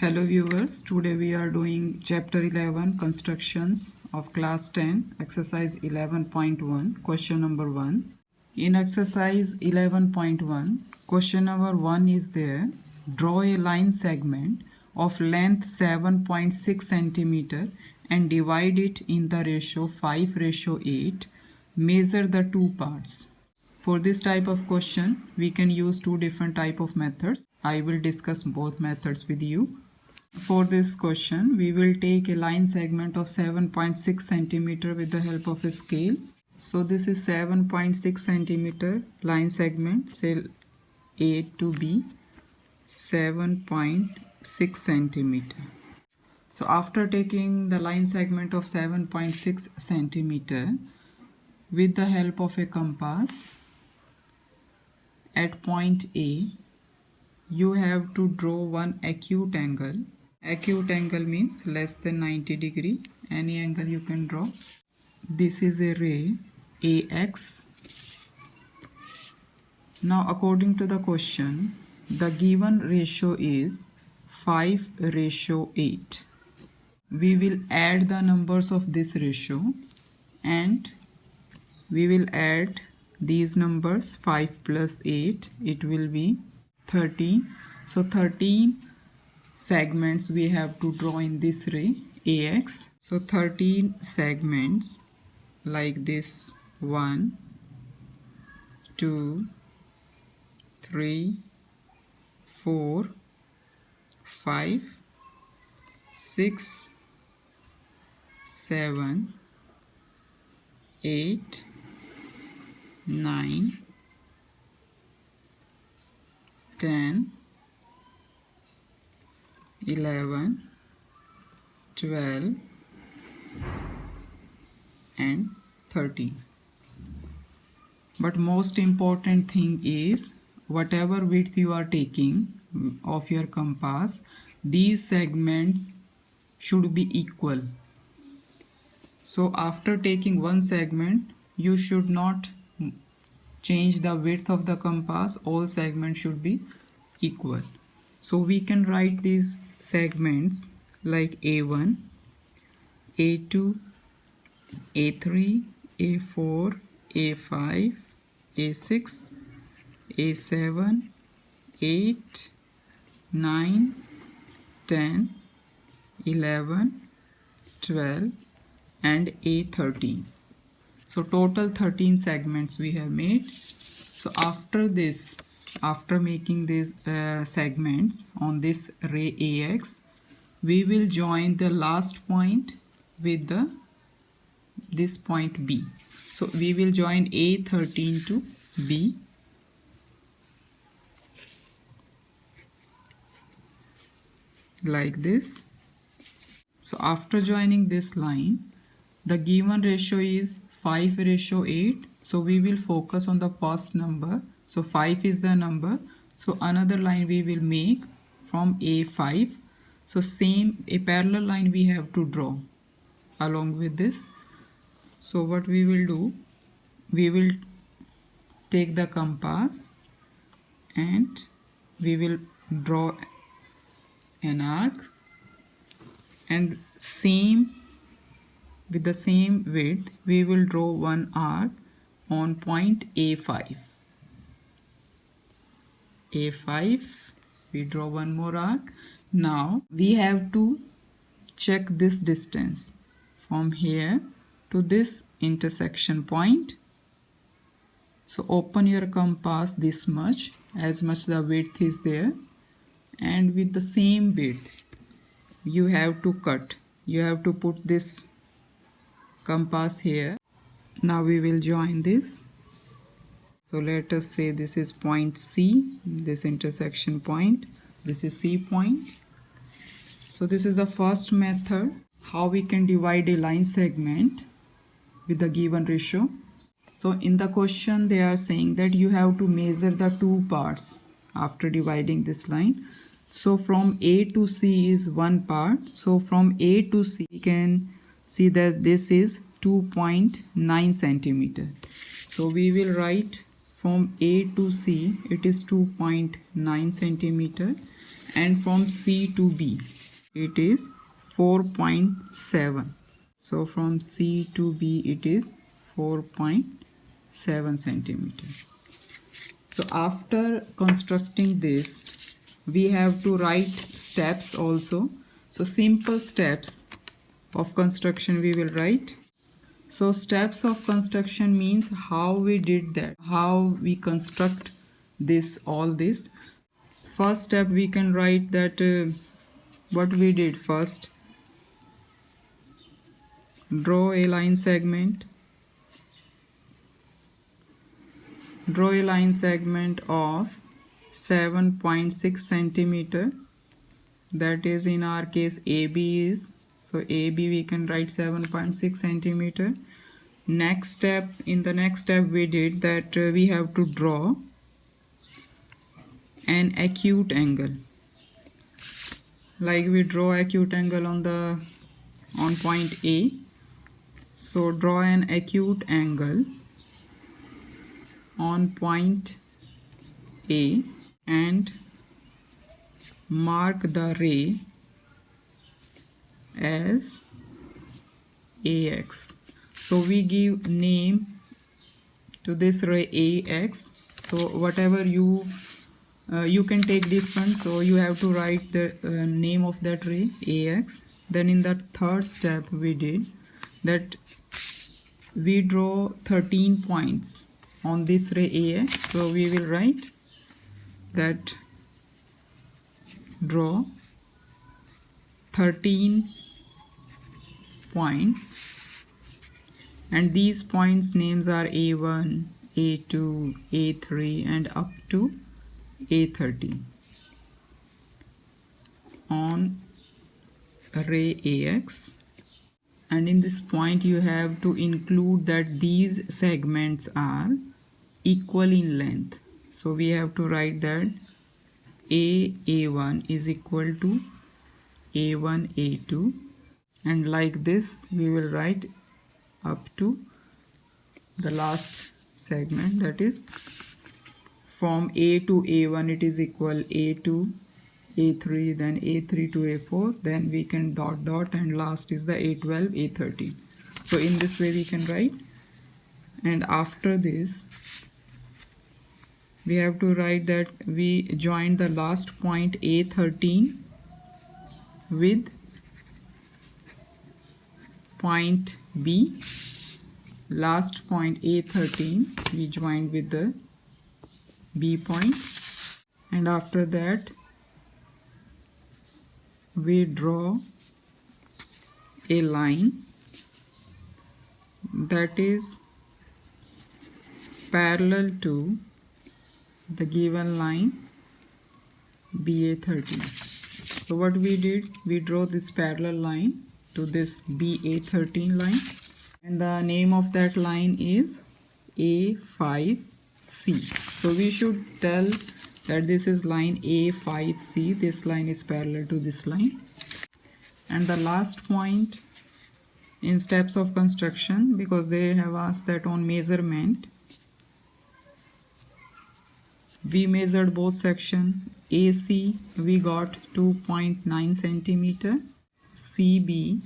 Hello viewers, today we are doing chapter 11 constructions of class 10 exercise 11.1 question number 1. In exercise 11.1 question number 1 is there. Draw a line segment of length 7.6 centimeter and divide it in the ratio 5:8. Measure the two parts. For this type of question, we can use two different type of methods. I will discuss both methods with you. For this question, we will take a line segment of 7.6 centimeter with the help of a scale. So this is 7.6 centimeter line segment, say A to B, 7.6 centimeter. So after taking the line segment of 7.6 centimeter, with the help of a compass, at point A, you have to draw one acute angle. Acute angle means less than 90 degree. Any angle you can draw. This is a ray AX. Now according to the question, the given ratio is 5:8. We will add the numbers of this ratio and we will add these numbers. 5 plus 8, it will be 13. So 13 segments we have to draw in this ray AX. So 13 segments like this: 1, 2, 3, 4, 5, 6, 7, 8, 9, 10, 11, 12 and 13. But most important thing is, whatever width you are taking of your compass, these segments should be equal. So after taking one segment, you should not change the width of the compass. All segments should be equal. So we can write these segments like A1, A2, A3, A4, A5, A6, A7, 8, 9, 10, 11, 12 and A13. So total 13 segments we have made. So after this, after making these segments on this ray AX, we will join the last point with this point B. So we will join A13 to B. Like this. So after joining this line, the given ratio is 5:8. So we will focus on the first number. So 5 is the number. So another line we will make from A5. So same, a parallel line we have to draw along with this. So what we will do, we will take the compass and we will draw an arc, and with the same width we will draw one arc on point A5. A5, we draw one more arc. Now we have to check this distance from here to this intersection point. So open your compass this much, as much the width is there, and with the same width you have to cut. You have to put this compass here. Now we will join this. So let us say this is point C, this intersection point. This is C point. So this is the first method, how we can divide a line segment with the given ratio. So in the question they are saying that you have to measure the two parts after dividing this line. So from A to C is one part. So from A to C we can see that this is 2.9 centimeter. So we will write from A to C, it is 2.9 centimeter, and from C to B it is 4.7. So from C to B it is 4.7 centimeter. So after constructing this, we have to write steps also. So simple steps of construction we will write. So steps of construction means how we did that, how we construct this, all this. First step we can write that what we did first. Draw a line segment. Draw a line segment of 7.6 centimeter. That is, in our case AB is, so AB we can write 7.6 centimeter. Next step, in the next step we did that we have to draw an acute angle. Like we draw acute angle on point A. So draw an acute angle on point A and mark the ray as AX. So we give name to this ray AX. So whatever you can take different, so you have to write the name of that ray AX. Then in the third step we did that we draw 13 points on this ray AX. So we will write that draw 13 points, and these points names are A1, A2, A3 and up to A13 on ray AX. And in this point you have to include that these segments are equal in length. So we have to write that A1 is equal to A1 A2, and like this we will write up to the last segment, that is from A to A1 it is equal A2 A3, then A3 to A4, then we can dot dot, and last is the A12 A13. So in this way we can write. And after this we have to write that we join the last point A13 with point B. Last point A13 we joined with the B point, and after that we draw a line that is parallel to the given line BA13. So what we did, we draw this parallel line to this BA13 line, and the name of that line is A5C. So we should tell that this is line A5C, this line is parallel to this line. And the last point in steps of construction, because they have asked that on measurement, we measured both section. AC we got 2.9 centimeter, CB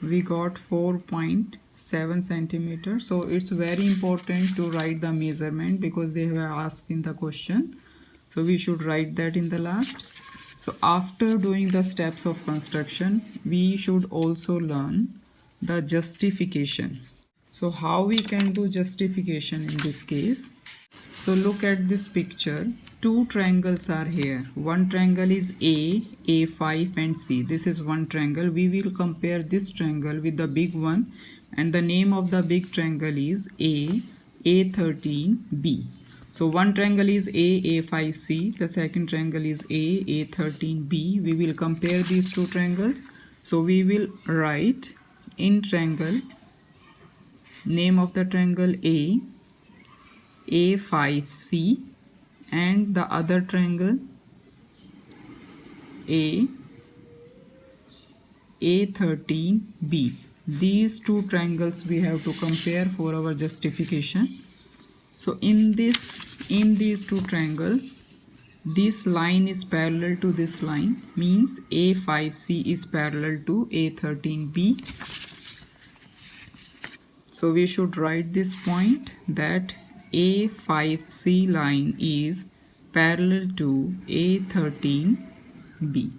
we got 4.7 centimeter. So it's very important to write the measurement because they have asked in the question, so we should write that in the last. So after doing the steps of construction, we should also learn the justification. So how we can do justification in this case? So look at this picture. Two triangles are here. One triangle is A, A5 and C. This is one triangle. We will compare this triangle with the big one, and the name of the big triangle is A, A13B. So one triangle is A, A5C. The second triangle is A, A13B. We will compare these two triangles. So we will write in triangle, name of the triangle A, A5C, and the other triangle A, A13B. These two triangles we have to compare for our justification. So in these two triangles, this line is parallel to this line, means A5C is parallel to A13B. So we should write this point that A5C line is parallel to A13B.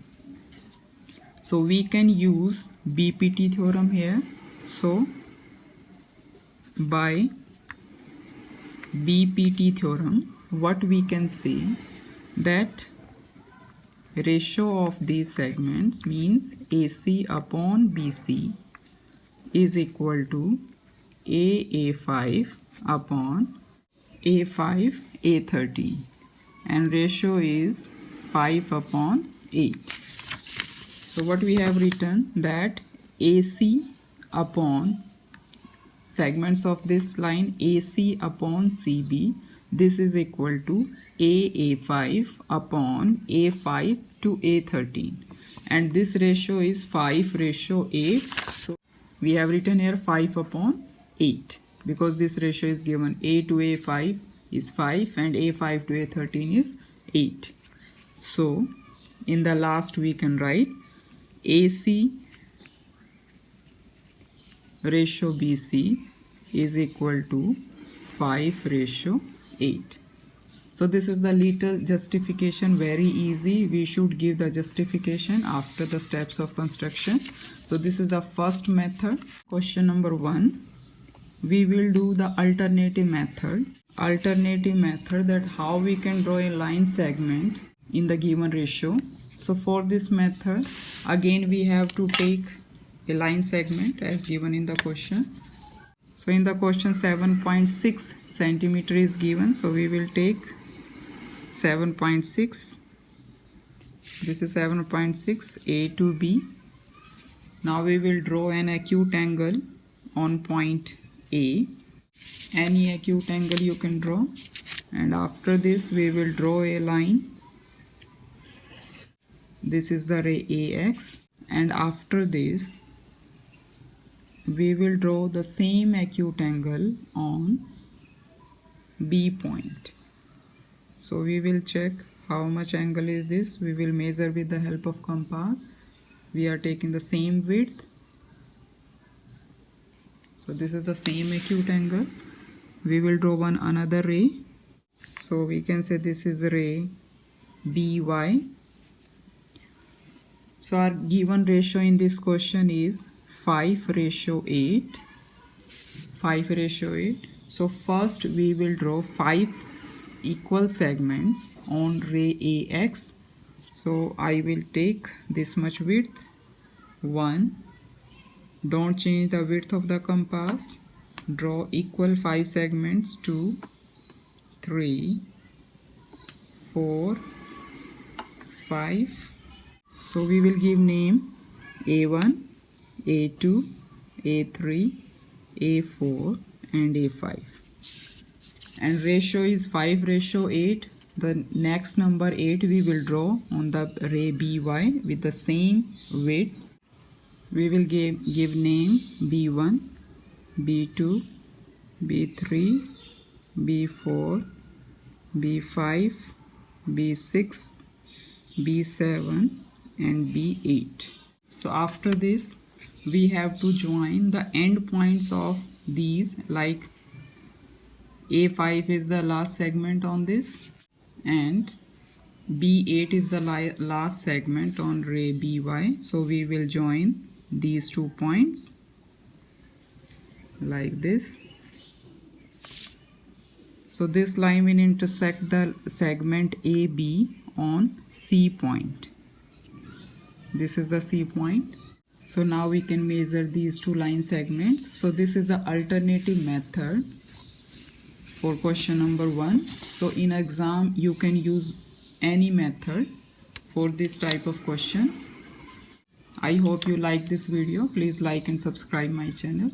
So we can use BPT theorem here. So by BPT theorem, what we can say that ratio of these segments means AC upon BC is equal to AA5 upon A5 A13, and ratio is 5 upon 8. So what we have written that AC upon segments of this line AC upon CB, this is equal to AA5 upon A5 to A13, and this ratio is 5:8. So we have written here 5 upon 8 because this ratio is given. A to A5 is 5 and A5 to A13 is 8. So in the last we can write AC ratio BC is equal to 5:8. So this is the little justification, very easy. We should give the justification after the steps of construction. So this is the first method. Question number 1. We will do the alternative method. Alternative method, that how we can draw a line segment in the given ratio. So for this method, again we have to take a line segment as given in the question. So in the question 7.6 centimeter is given, so we will take 7.6. This is 7.6 A to B. Now we will draw an acute angle on point A. Any acute angle you can draw, and after this we will draw a line. This is the ray AX, and after this we will draw the same acute angle on B point. So we will check how much angle is this. We will measure with the help of compass. We are taking the same width. So this is the same acute angle. We will draw another ray. So we can say this is ray BY. So our given ratio in this question is 5:8. 5:8. So first we will draw 5 equal segments on ray AX. So I will take this much width. 1. Don't change the width of the compass. Draw equal 5 segments. 2, 3, 4, 5. So we will give name A1, A2, A3, A4 and A5. And ratio is 5:8. The next number 8 we will draw on the ray BY with the same width. We will give name B1, B2, B3, B4, B5, B6, B7 and B8. So after this we have to join the end points of these, like A5 is the last segment on this and B8 is the last segment on ray BY. So we will join these 2 points like this. So this line will intersect the segment AB on C point. This is the C point. So now we can measure these 2 line segments. So this is the alternative method for question number 1. So in exam you can use any method for this type of question. I hope you like this video. Please like and subscribe my channel.